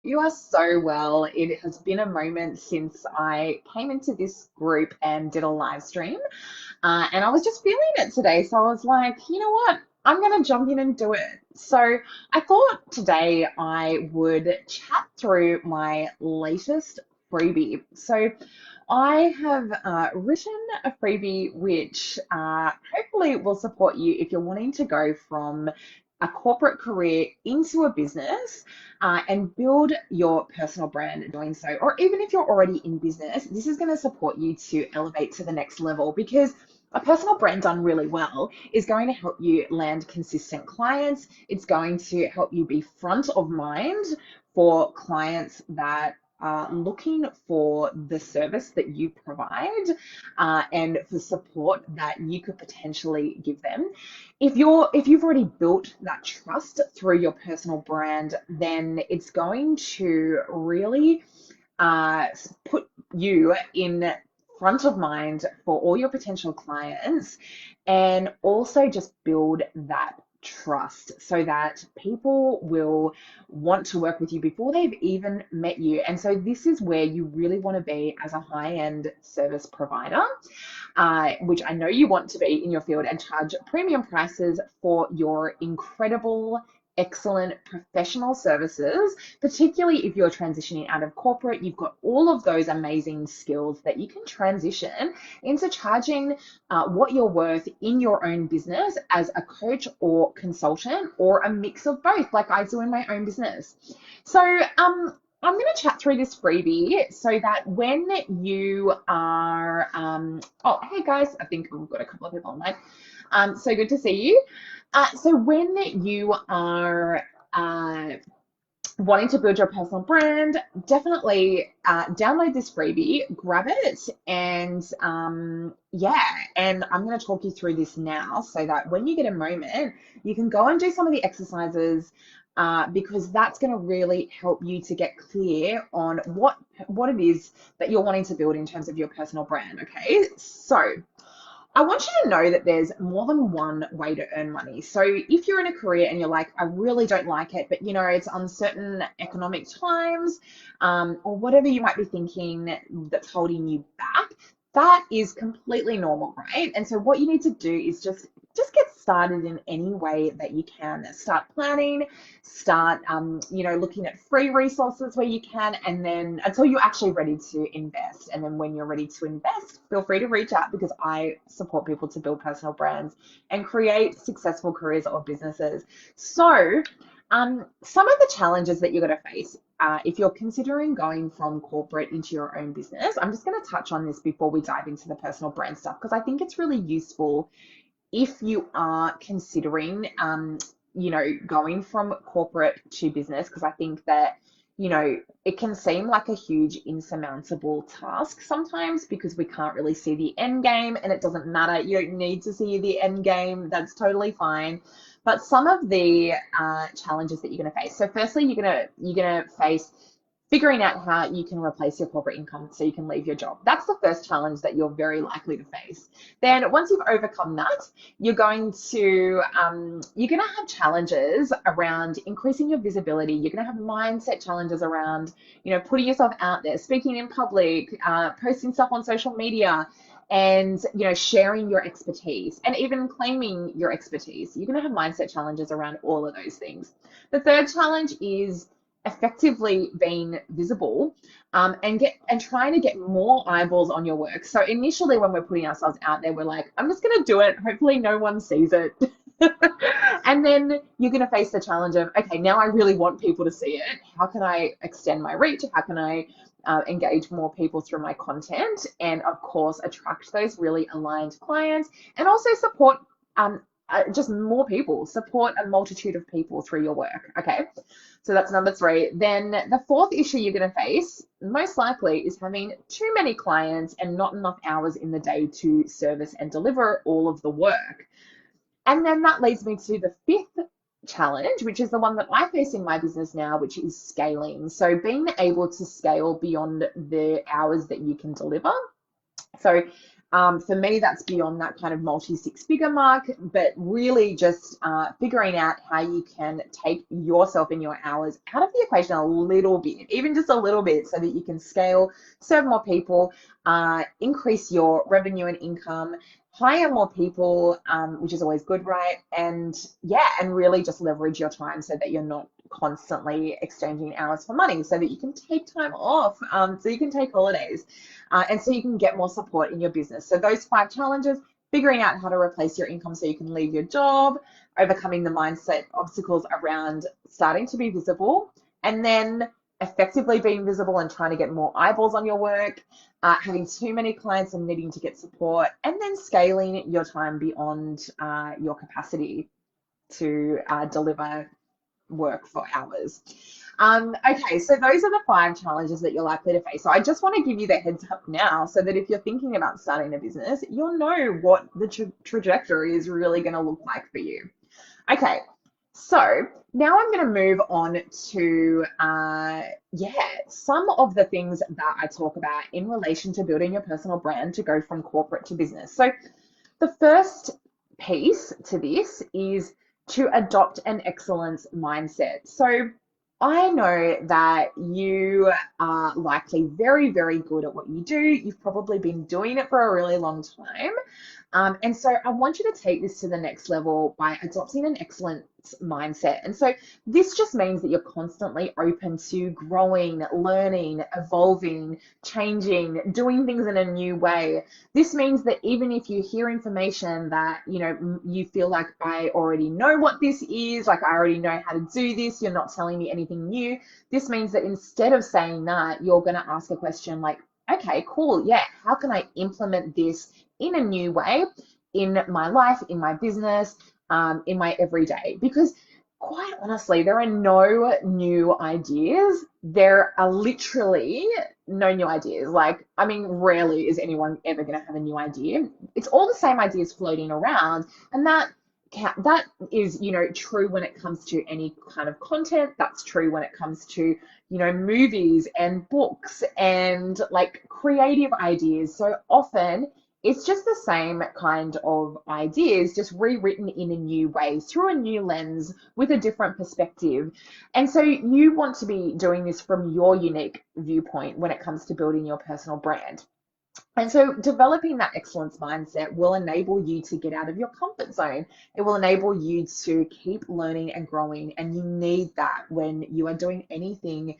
You are so well. It has been a moment since I came into this group and did a live stream. And I was just feeling it today. So I was like, you know what? I'm going to jump in and do it. So I thought today I would chat through my latest freebie. So I have written a freebie which hopefully will support you if you're wanting to go from a corporate career into a business and build your personal brand doing so. Or even if you're already in business, this is going to support you to elevate to the next level because a personal brand done really well is going to help you land consistent clients. It's going to help you be front of mind for clients that are looking for the service that you provide and for support that you could potentially give them. If you've already built that trust through your personal brand, then it's going to really uh, put you in front of mind for all your potential clients and also just build that trust so that people will want to work with you before they've even met you. And so this is where you really want to be as a high-end service provider, which I know you want to be in your field, and charge premium prices for your incredible, excellent professional services, particularly if you're transitioning out of corporate. You've got all of those amazing skills that you can transition into charging what you're worth in your own business as a coach or consultant, or a mix of both, like I do in my own business. So, I'm going to chat through this freebie so that when you are, oh, hey guys, I think we've got a couple of people online. So good to see you. So when you are wanting to build your personal brand, definitely download this freebie, grab it, and yeah, and I'm going to talk you through this now so that when you get a moment, you can go and do some of the exercises because that's going to really help you to get clear on what it is that you're wanting to build in terms of your personal brand. Okay, so I want you to know that there's more than one way to earn money. So if you're in a career and you're like, I really don't like it, but it's uncertain economic times, or whatever you might be thinking that's holding you back, that is completely normal, right? And so what you need to do is just get started in any way that you can. Start planning, start looking at free resources where you can, and then until you're actually ready to invest. And then when you're ready to invest, feel free to reach out because I support people to build personal brands and create successful careers or businesses. So some of the challenges that you're going to face if you're considering going from corporate into your own business, I'm just going to touch on this before we dive into the personal brand stuff because I think it's really useful if you are considering, going from corporate to business, because I think that, it can seem like a huge insurmountable task sometimes because we can't really see the end game, and it doesn't matter. You don't need to see the end game. That's totally fine. But some of the challenges that you're going to face. So firstly, you're going to face figuring out how you can replace your corporate income so you can leave your job. That's the first challenge that you're very likely to face. Then once you've overcome that, you're going to have challenges around increasing your visibility. You're going to have mindset challenges around, putting yourself out there, speaking in public, posting stuff on social media, and sharing your expertise and even claiming your expertise. You're going to have mindset challenges around all of those things. The third challenge is effectively being visible, and trying to get more eyeballs on your work. So initially when we're putting ourselves out there, we're like, I'm just going to do it. Hopefully no one sees it. And then you're going to face the challenge of, okay, now I really want people to see it. How can I extend my reach? How can I engage more people through my content? And of course, attract those really aligned clients and also support just more people, support a multitude of people through your work. Okay, so that's number three. Then the fourth issue you're going to face, most likely, is having too many clients and not enough hours in the day to service and deliver all of the work. And then that leads me to the fifth challenge, which is the one that I face in my business now, which is scaling. So being able to scale beyond the hours that you can deliver. So For me, that's beyond that kind of multi six-figure mark, but really just figuring out how you can take yourself and your hours out of the equation a little bit, even just a little bit, so that you can scale, serve more people, increase your revenue and income, hire more people, which is always good, right? And yeah, and really just leverage your time so that you're not constantly exchanging hours for money, so that you can take time off, so you can take holidays, and so you can get more support in your business. So those 5 challenges: figuring out how to replace your income so you can leave your job, overcoming the mindset obstacles around starting to be visible, and then effectively being visible and trying to get more eyeballs on your work, having too many clients and needing to get support, and then scaling your time beyond your capacity to deliver work for hours. Okay, so those are the 5 challenges that you're likely to face. So I just want to give you the heads up now, so that if you're thinking about starting a business, you'll know what the trajectory is really going to look like for you. Okay, so now I'm going to move on to, some of the things that I talk about in relation to building your personal brand to go from corporate to business. So the first piece to this is to adopt an excellence mindset. So I know that you are likely very, very good at what you do. You've probably been doing it for a really long time. And so I want you to take this to the next level by adopting an excellence mindset. And so this just means that you're constantly open to growing, learning, evolving, changing, doing things in a new way. This means that even if you hear information that, you feel like, I already know what this is, like I already know how to do this, you're not telling me anything new. This means that instead of saying that, you're going to ask a question like, okay, cool, yeah, how can I implement this in a new way in my life, in my business, in my everyday? Because quite honestly, there are no new ideas. There are literally no new ideas. Like, I mean, rarely is anyone ever going to have a new idea. It's all the same ideas floating around, and that is, true when it comes to any kind of content. That's true when it comes to, movies and books and like creative ideas. So often it's just the same kind of ideas, just rewritten in a new way, through a new lens, with a different perspective. And so you want to be doing this from your unique viewpoint when it comes to building your personal brand. And so developing that excellence mindset will enable you to get out of your comfort zone. It will enable you to keep learning and growing. And you need that when you are doing anything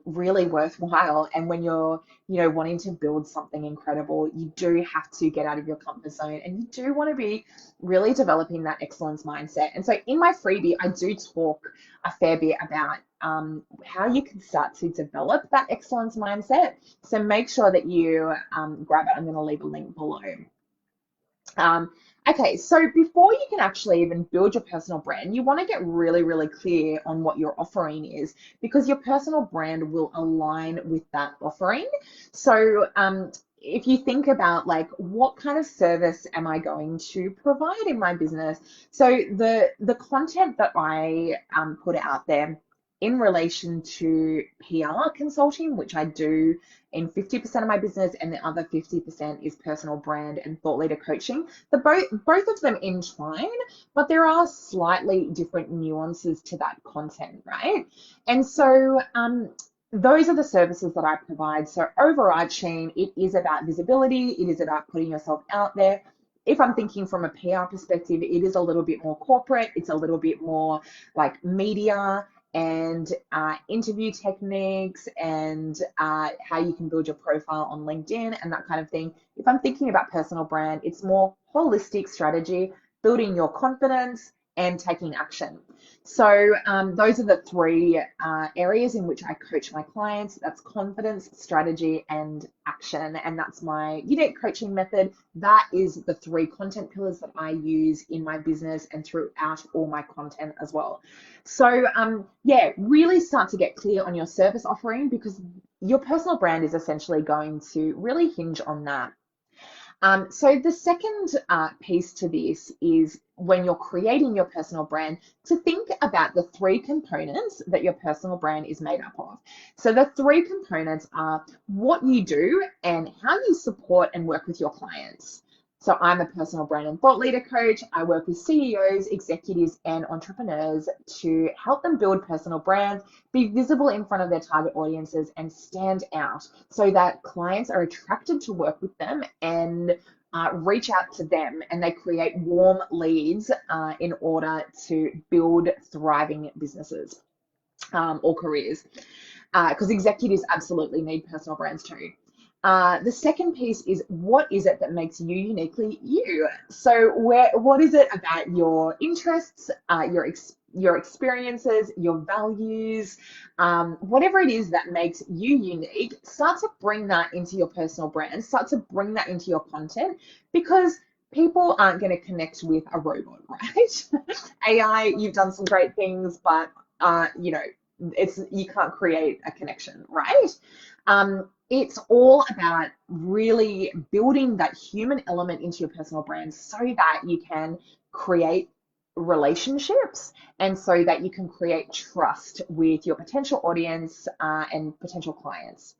really worthwhile. And when you're, wanting to build something incredible, you do have to get out of your comfort zone, and you do want to be really developing that excellence mindset. And so in my freebie, I do talk a fair bit about how you can start to develop that excellence mindset. So make sure that you grab it. I'm going to leave a link below. Okay, so before you can actually even build your personal brand, you want to get really, really clear on what your offering is, because your personal brand will align with that offering. So if you think about like, what kind of service am I going to provide in my business? So the content that I put out there in relation to PR consulting, which I do in 50% of my business, and the other 50% is personal brand and thought leader coaching. Both of them entwine, but there are slightly different nuances to that content, right? And so those are the services that I provide. So overarching, it is about visibility. It is about putting yourself out there. If I'm thinking from a PR perspective, it is a little bit more corporate. It's a little bit more like media and interview techniques, and how you can build your profile on LinkedIn and that kind of thing. If I'm thinking about personal brand, it's more holistic strategy, building your confidence and taking action. So those are the 3 areas in which I coach my clients. That's confidence, strategy, and action. And that's my unique coaching method. That is the 3 content pillars that I use in my business and throughout all my content as well. So really start to get clear on your service offering, because your personal brand is essentially going to really hinge on that. So the second piece to this is when you're creating your personal brand, to think about the three components that your personal brand is made up of. So the three components are what you do and how you support and work with your clients. So I'm a personal brand and thought leader coach. I work with CEOs, executives, and entrepreneurs to help them build personal brands, be visible in front of their target audiences, and stand out so that clients are attracted to work with them and reach out to them, and they create warm leads in order to build thriving businesses or careers, because executives absolutely need personal brands too. The second piece is what is it that makes you uniquely you? So what is it about your interests, your experiences, your values, whatever it is that makes you unique, start to bring that into your personal brand, start to bring that into your content, because people aren't going to connect with a robot, right? AI, you've done some great things, but you can't create a connection, right? It's all about really building that human element into your personal brand so that you can create relationships and so that you can create trust with your potential audience and potential clients.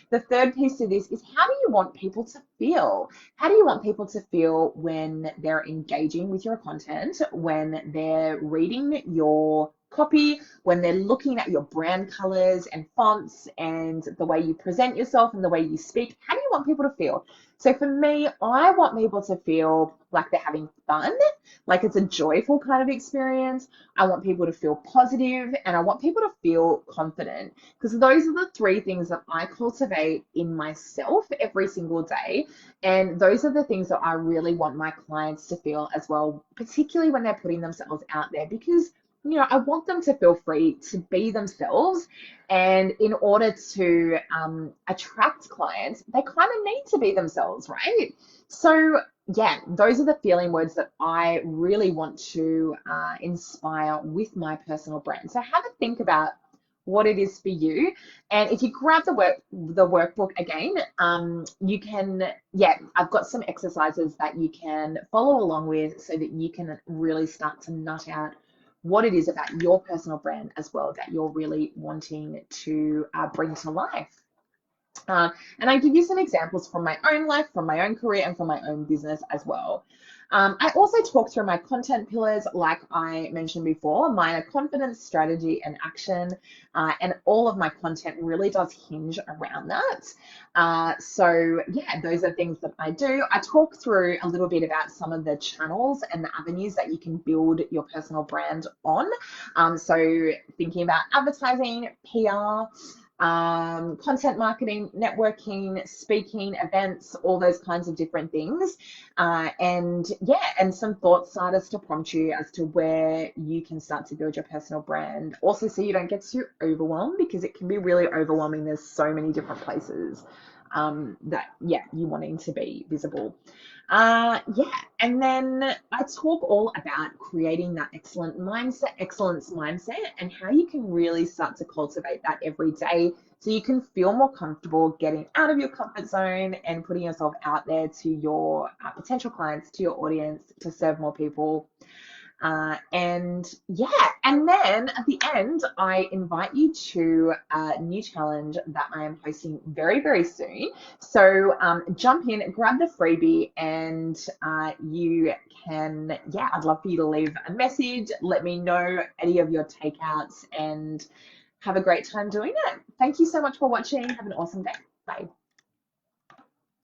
The third piece to this is, how do you want people to feel? How do you want people to feel when they're engaging with your content, when they're reading your copy, when they're looking at your brand colors and fonts and the way you present yourself and the way you speak? How do you want people to feel? So for me, I want people to feel like they're having fun, like it's a joyful kind of experience. I want people to feel positive, and I want people to feel confident, because those are the three things that I cultivate in myself every single day. And those are the things that I really want my clients to feel as well, particularly when they're putting themselves out there, because I want them to feel free to be themselves. And in order to attract clients, they kind of need to be themselves, right? So, yeah, those are the feeling words that I really want to inspire with my personal brand. So, have a think about what it is for you. And if you grab the workbook again, you can, yeah, I've got some exercises that you can follow along with so that you can really start to nut out what it is about your personal brand as well that you're really wanting to bring to life. And I give you some examples from my own life, from my own career, and from my own business as well. I also talk through my content pillars, like I mentioned before. Mine are confidence, strategy, and action. And all of my content really does hinge around that. So, yeah, those are things that I do. I talk through a little bit about some of the channels and the avenues that you can build your personal brand on. So, thinking about advertising, PR, content marketing, networking, speaking, events, all those kinds of different things. And some thought starters to prompt you as to where you can start to build your personal brand. Also, so you don't get too overwhelmed, because it can be really overwhelming. There's so many different places you wanting to be visible. And then I talk all about creating that excellence mindset, and how you can really start to cultivate that every day so you can feel more comfortable getting out of your comfort zone and putting yourself out there to your potential clients, to your audience, to serve more people. And then at the end, I invite you to a new challenge that I am hosting very, very soon. So jump in, grab the freebie, and you can, I'd love for you to leave a message. Let me know any of your takeouts, and have a great time doing it. Thank you so much for watching. Have an awesome day. Bye.